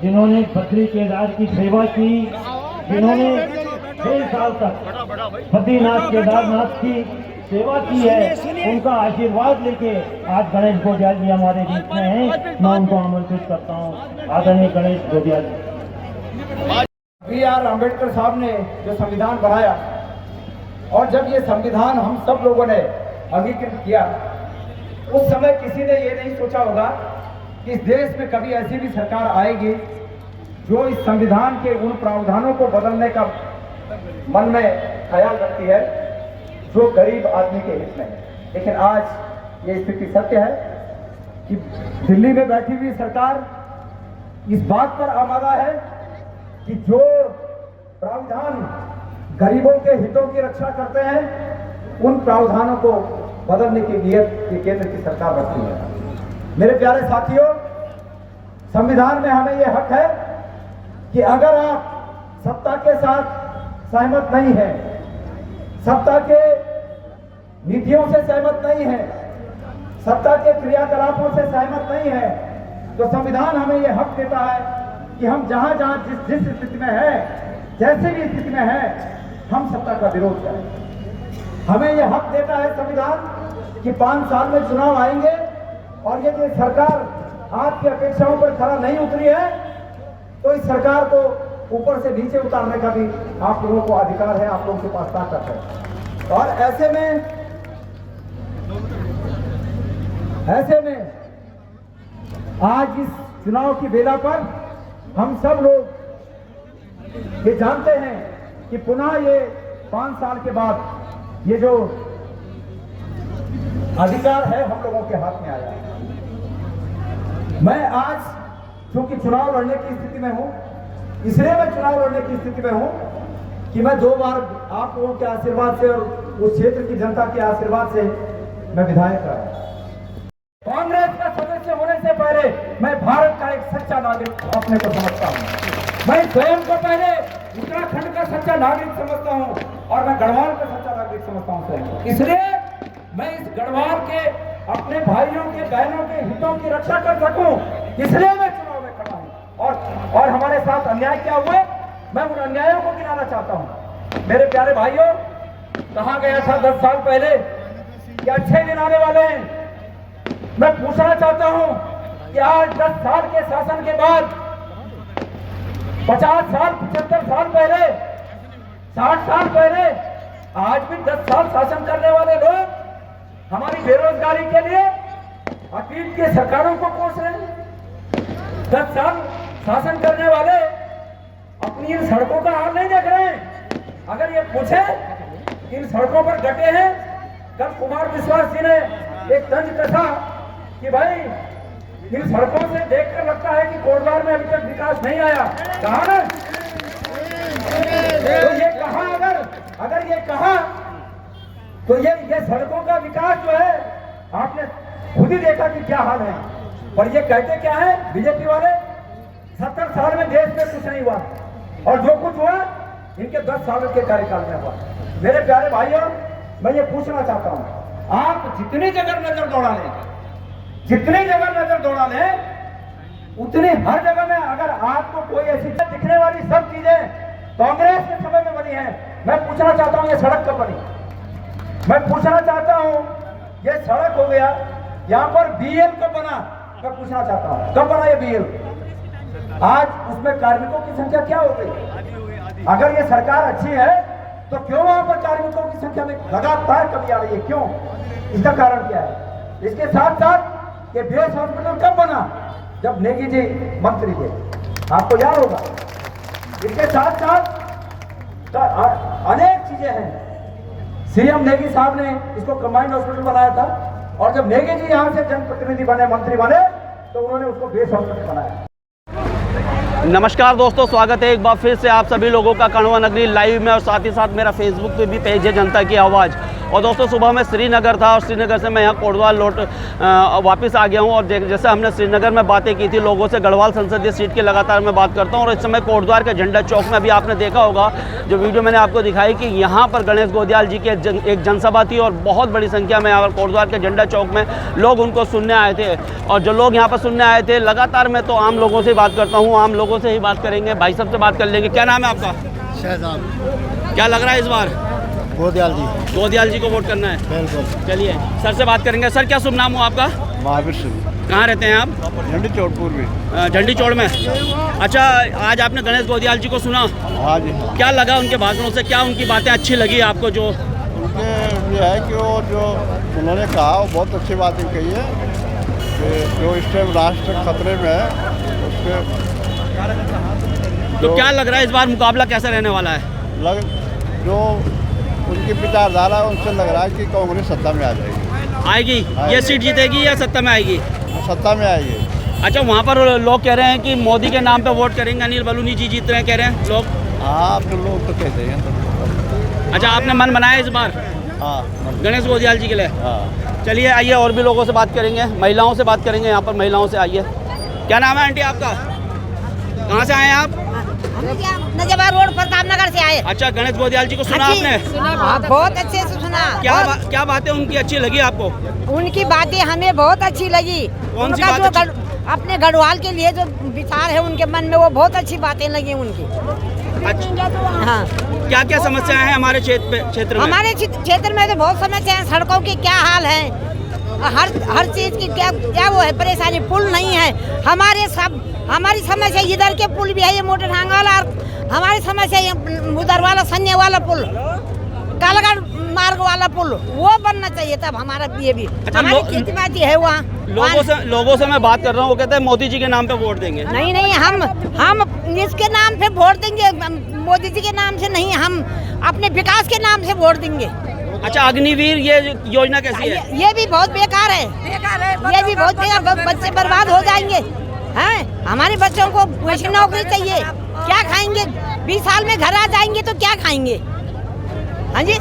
जिन्होंने बद्री केदार की सेवा की, जिन्होंने 6 साल तक बद्रीनाथ केदारनाथ की सेवा की है, उनका आशीर्वाद लेके आज गणेश गोदियाल जी हमारे बीच में हैं। मैं उनको आमंत्रित करता हूँ। आदरणीय गणेश गोदियाल जी। B.R. अम्बेडकर साहब ने जो संविधान बनाया और जब ये संविधान हम सब लोगों ने अंगीकृत किया, उस समय किसी ने ये नहीं सोचा होगा कि इस देश में कभी ऐसी भी सरकार आएगी जो इस संविधान के उन प्रावधानों को बदलने का मन में ख्याल रखती है जो गरीब आदमी के हित में है। लेकिन आज ये स्थिति सत्य है कि दिल्ली में बैठी हुई सरकार इस बात पर आमादा है कि जो प्रावधान गरीबों के हितों की रक्षा करते हैं, उन प्रावधानों को बदलने की नीयत ये केंद्र की सरकार रखती है। मेरे प्यारे साथियों, संविधान में हमें यह हक है कि अगर आप सत्ता के साथ सहमत नहीं हैं, सत्ता के नीतियों से सहमत नहीं है, सत्ता के क्रियाकलापों से सहमत नहीं है, तो संविधान हमें यह हक देता है कि हम जहां जहां जिस स्थिति में है, जैसे भी स्थिति में है, हम सत्ता का विरोध करें। हमें यह हक देता है संविधान कि 5 साल में चुनाव आएंगे और यदि सरकार आपकी अपेक्षाओं पर खरा नहीं उतरी है तो इस सरकार को ऊपर से नीचे उतारने का भी आप लोगों को अधिकार है, आप लोगों के पास ताकत है। और ऐसे में आज इस चुनाव की बेला पर हम सब लोग ये जानते हैं कि पुनः ये 5 साल के बाद ये जो अधिकार है हम लोगों के हाथ में आया है। मैं आज क्योंकि चुनाव लड़ने की स्थिति में हूं, इसलिए मैं चुनाव लड़ने की स्थिति में हूं कि मैं 2 बार आप लोगों के आशीर्वाद से और उस क्षेत्र की जनता के आशीर्वाद से मैं विधायक रहा। कांग्रेस का सदस्य होने से पहले मैं भारत का एक सच्चा नागरिक अपने को समझता हूं। मैं स्वयं को पहले उत्तराखंड का सच्चा नागरिक समझता हूं और मैं गढ़वाल का सच्चा नागरिक समझता हूं स्वयं। इसलिए मैं इस गढ़वाल के अपने भाइयों के बहनों के हितों की रक्षा कर सकूं, इसलिए मैं चुनाव में खड़ा हूं। और हमारे साथ अन्याय क्या हुए, मैं उन अन्यायों को गिनाना चाहता हूं। मेरे प्यारे भाइयों, कहा गया था 10 साल पहले कि अच्छे दिन आने वाले हैं। मैं पूछना चाहता हूं कि आज 10 साल के शासन के बाद 50 साल 75 साल पहले 60 साल पहले आज भी 10 साल शासन करने वाले लोग हमारी बेरोजगारी के लिए अतीत की सरकारों को कोस रहे हैं। 10 साल शासन करने वाले अपनी इन सड़कों का हाल नहीं देख रहे हैं। अगर ये पूछे इन सड़कों पर डटे हैं, कल कुमार विश्वास जी ने एक तंज कथा कि भाई इन सड़कों से देखकर लगता है कि कोटद्वार में अभी तक विकास नहीं आया। कहा ना, तो ये कहा अगर ये कहा तो ये सड़कों का विकास जो है आपने खुद ही देखा कि क्या हाल है। और ये कहते क्या है बीजेपी वाले, 70 साल में देश में कुछ नहीं हुआ और जो कुछ हुआ इनके 10 साल के कार्यकाल में हुआ। मेरे प्यारे भाइयों, मैं ये पूछना चाहता हूं, आप जितनी जगह नजर दौड़ा लें, उतनी हर जगह में अगर आपको कोई ऐसी दिखने वाली सब चीजें कांग्रेस के समय में बनी है, मैं पूछना चाहता हूं ये सड़क कब बनी? मैं पूछना चाहता हूं ये सड़क हो गया, यहां पर बीएल कब बना? मैं पूछना चाहता हूं कब बना ये बीएल? आज उसमें कार्मिकों की संख्या क्या हो गई? अगर ये सरकार अच्छी है तो क्यों वहां पर कार्मिकों की संख्या में लगातार कमी आ रही है? क्यों? इसका कारण क्या है? इसके साथ साथ ये बेस हॉस्पिटल कब बना? जब नेगी जी मंत्री थे, आपको याद होगा। इसके साथ साथ अनेक चीजें हैं। सीएम नेगी साहब ने इसको कंबाइंड हॉस्पिटल बनाया था और जब नेगी जी यहां से जनप्रतिनिधि बने, मंत्री बने, तो उन्होंने उसको बेस हॉस्पिटल बनाया। नमस्कार दोस्तों, स्वागत है एक बार फिर से आप सभी लोगों का कण्वा नगरी लाइव में और साथ ही साथ मेरा फेसबुक पे भी पेज है जनता की आवाज़। और दोस्तों सुबह मैं श्रीनगर था और श्रीनगर से मैं यहाँ कोटद्वार वापस आ गया हूँ। और जैसे हमने श्रीनगर में बातें की थी लोगों से, गढ़वाल संसदीय सीट की लगातार मैं बात करता हूँ। और इस समय कोटद्वार के झंडा चौक में अभी आपने देखा होगा जो वीडियो मैंने आपको दिखाई कि यहाँ पर गणेश गोदियाल जी की एक जनसभा थी और बहुत बड़ी संख्या में यहाँ पर कोटद्वार के झंडा चौक में लोग उनको सुनने आए थे। और जो लोग यहाँ पर सुनने आए थे, लगातार मैं तो आम लोगों से बात करता हूँ, आम लोगों से ही बात करेंगे। भाई साहब से बात कर लेंगे। क्या नाम है आपका? शहजाद। क्या लग रहा है इस बार? गोदियाल जी। गोदियाल जी को वोट करना है? बिल्कुल। चलिए सर से बात करेंगे। सर क्या शुभ नाम हो आपका? महावीर सिंह। कहाँ रहते हैं आप? झंडी चौड़पुर में। झंडी चौड़ में। अच्छा, आज आपने गणेश गोदियाल जी को सुना? हाँ जी। क्या लगा उनके भाषणों से? क्या उनकी बातें अच्छी लगी आपको? जो उनके ये है कि वो जो उन्होंने कहा वो बहुत अच्छी बातें कही है कि जो इस टाइम राष्ट्र खतरे में है उसके तो क्या लग रहा है इस बार मुकाबला कैसा रहने वाला है? जो उनकी विचारधारा है उनसे लग रहा है कि कांग्रेस सत्ता में आ जाएगी। आएगी? ये सीट जीतेगी या सत्ता में आएगी? सत्ता में आएगी। अच्छा, वहाँ पर लोग कह रहे हैं कि मोदी के नाम पे वोट करेंगे, अनिल बलूनी जी जीत रहे हैं कह रहे हैं लोग। हाँ, तो लोग तो कहते हैं तो। अच्छा, आपने मन बनाया इस बार हाँ, गणेश गोदियाल जी के लिए? हाँ। चलिए आइए और भी लोगों से बात करेंगे, महिलाओं से बात करेंगे। यहाँ पर महिलाओं से आइए। क्या नाम है आंटी आपका? कहाँ से आए हैं आप? नजबा रोड प्रतापनगर से आए। अच्छा, गणेश गोदियाल जी को सुना आपने? बहुत अच्छे से सुना। क्या बातें उनकी अच्छी लगी आपको? उनकी बातें हमें बहुत अच्छी लगी। कौन सी उनका बात जो अपने गढ़वाल के लिए जो विचार है उनके मन में, वो बहुत अच्छी बातें लगी उनकी। अच्छा, हाँ। क्या क्या समस्याएं हैं हमारे क्षेत्र में? हमारे क्षेत्र में तो बहुत समस्या है। सड़कों की क्या हाल है, हर चीज की क्या वो है परेशानी। पुल नहीं है। हमारी समस्या इधर के पुल भी है, ये मोटर ढांग वाला। हमारी समस्या उधर वाला सन्य वाला पुल, कालागढ़ मार्ग वाला पुल, वो बनना चाहिए। तब हमारा ये भी हमारी खेती बाड़ी है वहाँ। लोगों से मैं बात कर रहा हूँ, वो कहते हैं मोदी जी के नाम पे वोट देंगे। नहीं, हम इसके नाम पे वोट देंगे, मोदी जी के नाम से नहीं। हम अपने विकास के नाम से वोट देंगे। अच्छा, अग्निवीर ये योजना कैसी है? ये भी बहुत बेकार है। ये भी बहुत बेकार, बच्चे बर्बाद हो जाएंगे। हैं, हमारे बच्चों को वैसी नौकरी चाहिए। क्या खाएंगे? 20 साल में घर आ जाएंगे तो क्या खाएंगे? हाँ जी,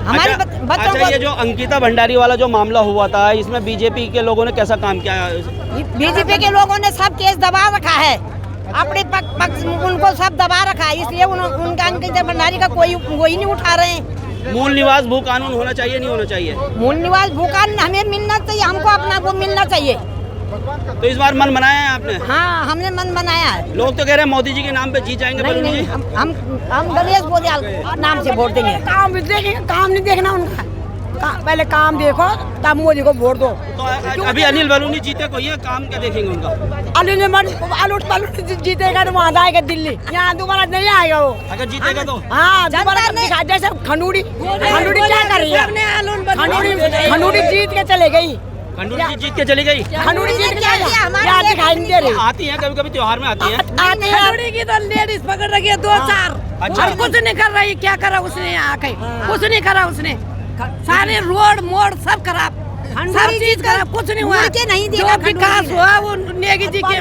हमारे बच्चों को। ये जो अंकिता भंडारी वाला जो मामला हुआ था, इसमें बीजेपी के लोगों ने कैसा काम किया? बीजेपी के लोगों ने सब केस दबा रखा है, अपने पक्ष उनको सब दबा रखा है, इसलिए उनका अंकिता भंडारी का कोई वही नहीं उठा रहे हैं। मूल निवास भू कानून होना चाहिए, नहीं होना चाहिए? मूल निवास भू कानून हमें मिलना चाहिए, हमको अपना वो मिलना चाहिए। तो इस बार मन बनाया है आपने? हाँ, हमने मन बनाया है। लोग तो कह रहे हैं मोदी जी के नाम पे जीत जाएंगे। नहीं, हम गणेश गोदियाल नाम से वोट देंगे। काम देखेंगे, काम नहीं देखना उनका। पहले काम देखो तब मोदी को वोट दो। तो अभी अनिल बलूनी जीते कोई है, काम क्या देखेंगे उनका? अनिल जीतेगा तो वहाँ जाएगा दिल्ली, यहाँ दोबारा नहीं आएगा वो। अगर जीतेगा तो? हाँ, जैसे खंडूरी क्या कर रही है? खंडूरी जीत के चले गई। खंडूरी जीत के चली गई? खंडूरी जीत के दिखाई नहीं दे रही। आती है कभी कभी त्योहार में आती है। खंडूरी की तो लेडीज पकड़ रखी है 2-4। अच्छा। और कुछ नहीं कर रही। क्या करा उसने? आके कुछ नहीं करा उसने। सारे रोड मोड़ सब खराब, सब चीज खराब, कुछ नहीं हुआ। जो विकास हुआ वो नेगी जी के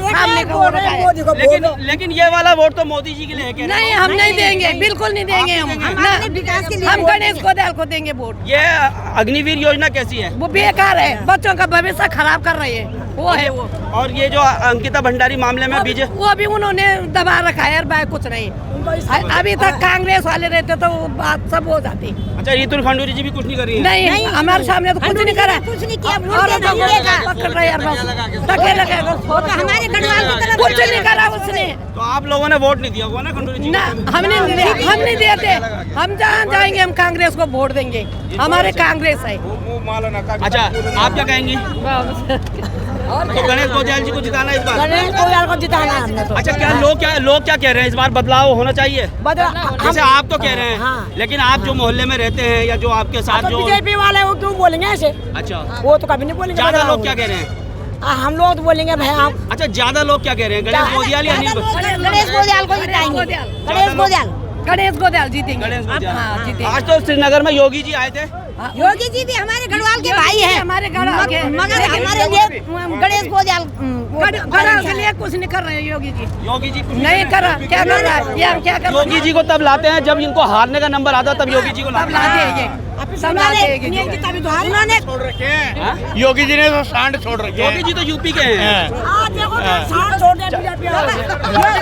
सामने का हो रहा है। लेकिन ये वाला वोट तो मोदी जी के लिए है। नहीं, हम नहीं देंगे, बिल्कुल नहीं देंगे। हम गणेश गोदियाल को देंगे वोट। ये अग्निवीर योजना कैसी है? वो बेकार है, बच्चों का भविष्य खराब कर रही है। वो है वो। और ये जो अंकिता भंडारी मामले में बीजेपी, वो भी उन्होंने दबा रखा है यार, बाय कुछ नहीं। अभी तक कांग्रेस वाले रहते तो वो बात सब हो जाती। अच्छा, रितुल खंडूरी जी भी कुछ नहीं कर रही है? नहीं, हमारे सामने तो कुछ नहीं करा, कुछ नहीं किया। हमारे गढ़वाल की तरफ कुछ नहीं करा उसने। तो आप लोगों ने वोट नहीं दिया होगा ना खंडूरी जी? ना, हम नहीं देते। हम जहाँ जाएंगे हम कांग्रेस को वोट देंगे, हमारे कांग्रेस है। अच्छा, आप क्या कहेंगी? तो गणेश गोदियाल जी को जिताना है इस बार? गणेश गोदियाल को जिताना है हमने तो। अच्छा, क्या लोग क्या कह रहे हैं इस बार बदलाव होना चाहिए? जैसे आप तो कह रहे हैं। हाँ। लेकिन आप जो मोहल्ले में रहते हैं या जो आपके साथ जो बीजेपी वाले वो क्यों बोलेंगे ऐसे? अच्छा, वो तो कभी नहीं बोलेंगे। ज्यादा लोग क्या कह रहे हैं? हम लोग तो बोलेंगे भाई आप। अच्छा, ज्यादा लोग क्या कह रहे हैं? गणेश गोदियाल या गणेश गोदियाल को जिताएंगे। गणेश गोदियाल जीतेंगे। गणेश गोदियाल। आज तो श्रीनगर में योगी जी आए थे। योगी जी भी हमारे गढ़वाल के भाई हैं, हमारे गढ़वाल के, मगर हमारे लिए गणेश गोदियाल गढ़वाल के लिए कुछ नहीं कर रहे हैं योगी जी। योगी जी नहीं कर रहा, क्या कर रहा है? क्या कर? योगी जी को तब लाते हैं जब इनको हारने का नंबर आता, तब योगी जी को लाते हैं। उन्होंने छोड़ रखे हैं योगी जी ने तो सांड छोड़ रखे हैं। योगी जी तो यूपी के हैं।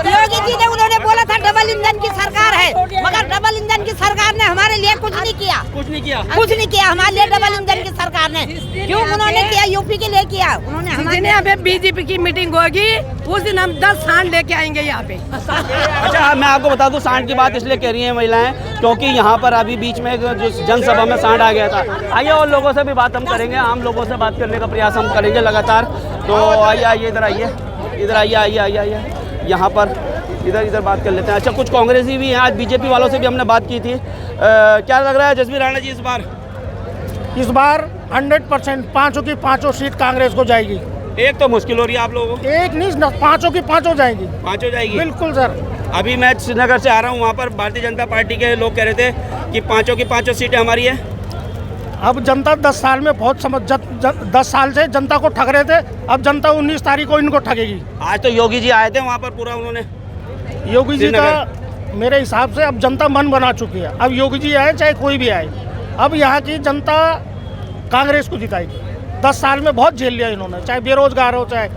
योगी जी ने उन्होंने बोला था डबल इंजन की सरकार है, मगर डबल इंजन की सरकार ने हमारे लिए कुछ नहीं किया, कुछ नहीं किया। कुछ नहीं किया हमारे लिए डबल इंजन की सरकार ने। क्यों उन्होंने किया? यूपी के लिए किया उन्होंने। हमारे यहाँ पे बीजेपी की मीटिंग होगी, उस दिन हम 10 सांड लेके आएंगे यहाँ पे। अच्छा, मैं आपको बता दूं, सांड की बात इसलिए कह रही हैं महिलाएं क्योंकि यहाँ पर अभी बीच में जो जनसभा में सांड आ गया था। आइए और लोगों से भी बात हम करेंगे, आम लोगों से बात करने का प्रयास हम करेंगे लगातार। तो आइए इधर आइए, इधर आइए यहाँ पर इधर बात कर लेते हैं। अच्छा, कुछ कांग्रेसी भी हैं, आज बीजेपी वालों से भी हमने बात की थी। क्या लग रहा है जसबीर राणा जी इस बार 100% पाँचों की पाँचों सीट कांग्रेस को जाएगी। एक तो मुश्किल हो रही है आप लोगों को? एक नहीं, पाँचों की पाँचों जाएगी। पाँचों जाएगी? बिल्कुल सर। अभी मैं श्रीनगर से आ रहा हूँ, वहाँ पर भारतीय जनता पार्टी के लोग कह रहे थे कि पाँचों की पाँचों सीटें हमारी है। अब जनता 10 साल में बहुत 10 साल से जनता को ठग रहे थे, अब जनता 19 तारीख को इनको ठगेगी। आज तो योगी जी आए थे वहाँ पर, पूरा उन्होंने योगी जी का मेरे हिसाब से अब जनता मन बना चुकी है। अब योगी जी आए चाहे कोई भी आए, अब यहाँ की जनता कांग्रेस को जिताएगी। 10 साल में बहुत झेल लिया इन्होंने, चाहे बेरोजगार हो, चाहे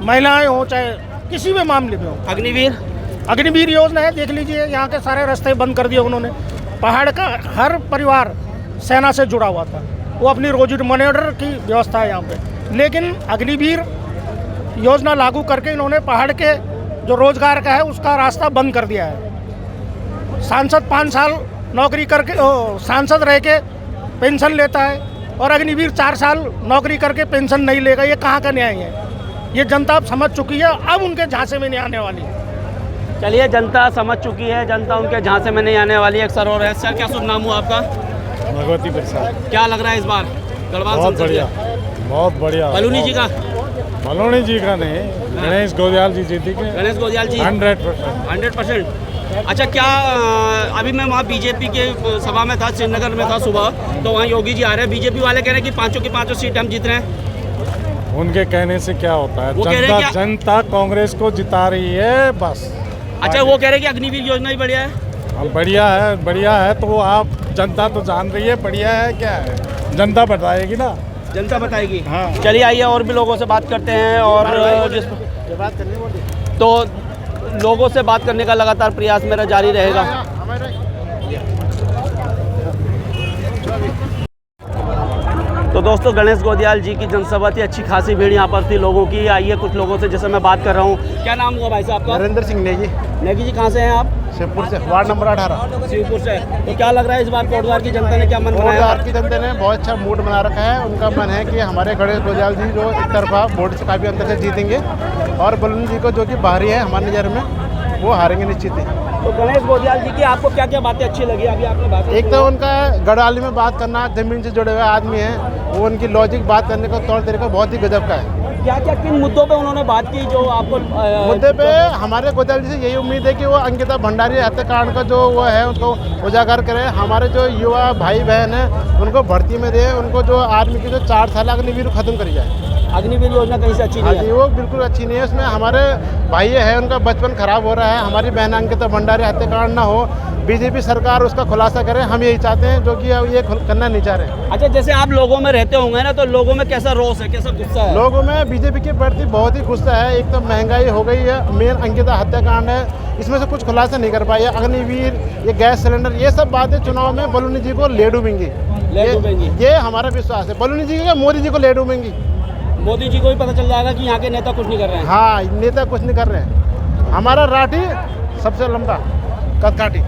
महिलाएं हो, चाहे किसी भी मामले में हो। अग्निवीर योजना है, देख लीजिए, यहाँ के सारे रास्ते बंद कर दिए उन्होंने। पहाड़ का हर परिवार सेना से जुड़ा हुआ था, वो अपनी रोजी मॉनिटर की व्यवस्था है यहाँ पे, लेकिन अग्निवीर योजना लागू करके इन्होंने पहाड़ के जो रोजगार का है उसका रास्ता बंद कर दिया है। सांसद 5 साल नौकरी करके सांसद रह के पेंशन लेता है और अग्निवीर 4 साल नौकरी करके पेंशन नहीं लेगा। ये कहाँ का न्याय है? ये जनता अब समझ चुकी है, अब उनके झांसे में नहीं आने वाली। चलिए, जनता समझ चुकी है, जनता उनके झांसे में नहीं आने वाली है। सर और है सर, क्या शुभ नाम हुआ आपका? भगवती प्रसाद। क्या लग रहा है इस बार गढ़वाल? बहुत बढ़िया, बहुत बढ़िया। बलूनी जी का? बलूनी जी का नहीं, गणेश गोदियाल जी जीतेंगे। गणेश गोदियाल जी 100%। अच्छा, क्या अभी मैं वहाँ बीजेपी के सभा में था, श्रीनगर में था सुबह, तो वहाँ योगी जी आ रहे हैं, बीजेपी वाले कह रहे हैं कि पाँचों की पाँचों सीट हम जीत रहे हैं। उनके कहने से क्या होता है? वो कह रहे हैं जनता कांग्रेस को जिता रही है बस। अच्छा, वो कह रहे हैं कि अग्निवीर योजना ही बढ़िया है। बढ़िया है तो आप जनता तो जान रही है बढ़िया है क्या है, जनता बताएगी ना, जनता बताएगी। हाँ। चलिए, आइए और भी लोगों से बात करते हैं और बात करनी तो लोगों से बात करने का लगातार प्रयास मेरा जारी रहेगा। तो दोस्तों, गणेश गोदियाल जी की जनसभा थी, अच्छी खासी भीड़ यहाँ पर थी लोगों की। आइए कुछ लोगों से जैसे मैं बात कर रहा हूँ। क्या नाम हुआ भाई साहब आपका? नरेंद्र सिंह नेगी। नेगी जी, कहाँ से हैं आप? शिवपुर से, वार्ड नंबर 18। शिवपुर से। तो क्या लग रहा है इस बार कोटद्वार की जनता ने क्या मन बनाया? कोटद्वार की जनता ने बहुत अच्छा मूड बना रखा है। उनका मन है कि हमारे गणेश गोदियाल जी जो एक तरफा वोट से काफ़ी अंतर से जीतेंगे, और बलूनी जी को जो कि बाहरी है हमारे नज़र में, वो हारेंगे निश्चित ही। तो गणेश गोदियाल जी की आपको क्या क्या बातें अच्छी लगी? अभी आपने बात, एक तो उनका गढ़वाली में बात करना, जमीन से जुड़े हुए आदमी हैं, वो उनकी लॉजिक बात करने का तौर तरीका बहुत ही गजब का है। क्या क्या किन मुद्दों पे उन्होंने बात की जो आपको मुद्दे पे हमारे गोदियाल जी से यही उम्मीद है कि वो अंकिता भंडारी हत्याकांड का जो वो है उसको उजागर करें। हमारे जो युवा भाई बहन हैं उनको भर्ती में दें, उनको जो आर्मी की जो 4 साल अग्निवीर खत्म करी जाए। अग्निवीर योजना कहीं से अच्छी नहीं है? वो बिल्कुल अच्छी नहीं है। उसमें हमारे भाई है, उनका बचपन खराब हो रहा है। हमारी बहन अंकिता भंडारी हत्याकांड ना हो, बीजेपी सरकार उसका खुलासा करे, हम यही चाहते हैं, जो कि अब ये करना नहीं चाह रहे। अच्छा, जैसे आप लोगों में रहते होंगे ना, तो लोगों में कैसा रोष है, कैसा गुस्सा है? लोगों में बीजेपी के प्रति बहुत ही गुस्सा है। एक तो महंगाई हो गई है, मेन अंकिता हत्याकांड है, इसमें से कुछ खुलासा नहीं कर पाई है। अग्निवीर, ये गैस सिलेंडर, ये सब बातें चुनाव में बलूनी जी को ले डूबेंगी। ये हमारा विश्वास है। बलूनी जी को, मोदी जी को ले डूबेंगी। मोदी जी को भी पता चल जाएगा कि यहाँ के नेता कुछ नहीं कर रहे हैं। हाँ, नेता कुछ नहीं कर रहे हैं। हमारा राठी सबसे लंबा कदकाठी।